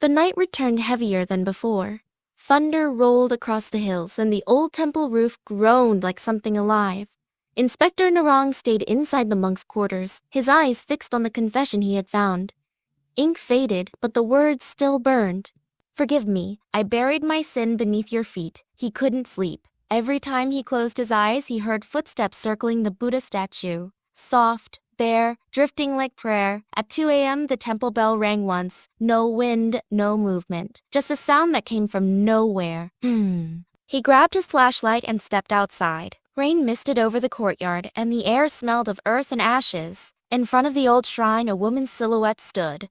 The night returned heavier than before. Thunder rolled across the hills and the old temple roof groaned like something alive. Inspector Narong stayed inside the monk's quarters, his eyes fixed on the confession he had found. Ink faded, but the words still burned. "Forgive me, I buried my sin beneath your feet." He couldn't sleep. Every time he closed his eyes, he heard footsteps circling the Buddha statue. Soft, bare, drifting like prayer. At 2 a.m., the temple bell rang once. No wind, no movement. Just a sound that came from nowhere. He grabbed his flashlight and stepped outside. Rain misted over the courtyard, and the air smelled of earth and ashes. In front of the old shrine, a woman's silhouette stood.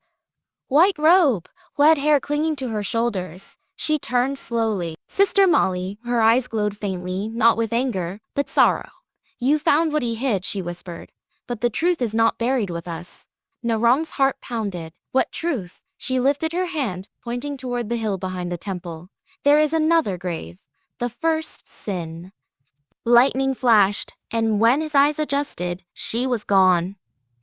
White robe, wet hair clinging to her shoulders. She turned slowly. "Sister Molly," her eyes glowed faintly, not with anger, but sorrow. "You found what he hid," she whispered. "But the truth is not buried with us." Narong's heart pounded. What truth? She lifted her hand, pointing toward the hill behind the temple. "There is another grave. The first sin." Lightning flashed, and when his eyes adjusted, she was gone.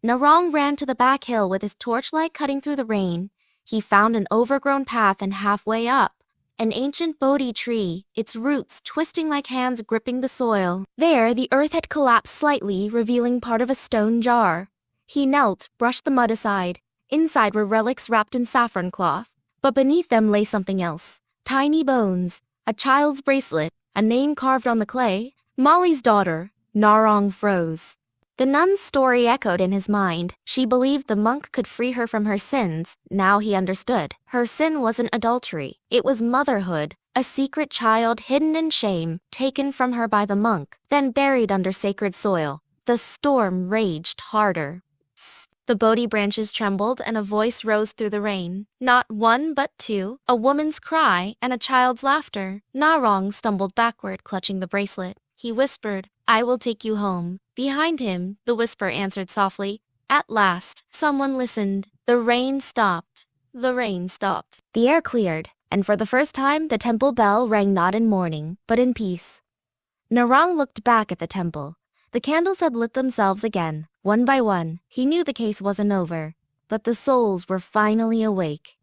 Narong ran to the back hill with his torchlight cutting through the rain. He found an overgrown path and halfway up, an ancient bodhi tree, its roots twisting like hands gripping the soil. There, the earth had collapsed slightly, revealing part of a stone jar. He knelt, brushed the mud aside. Inside were relics wrapped in saffron cloth, but beneath them lay something else. Tiny bones, a child's bracelet, a name carved on the clay. Molly's daughter. Narong froze. The nun's story echoed in his mind. She believed the monk could free her from her sins. Now he understood. Her sin wasn't adultery. It was motherhood, a secret child hidden in shame, taken from her by the monk, then buried under sacred soil. The storm raged harder. The bodhi branches trembled and a voice rose through the rain. Not one, but two, a woman's cry and a child's laughter. Narong stumbled backward, clutching the bracelet. He whispered, "I will take you home." Behind him, the whisper answered softly. At last, someone listened. The rain stopped. The rain stopped. The air cleared, and for the first time, the temple bell rang not in mourning, but in peace. Narong looked back at the temple. The candles had lit themselves again, one by one. He knew the case wasn't over, but the souls were finally awake.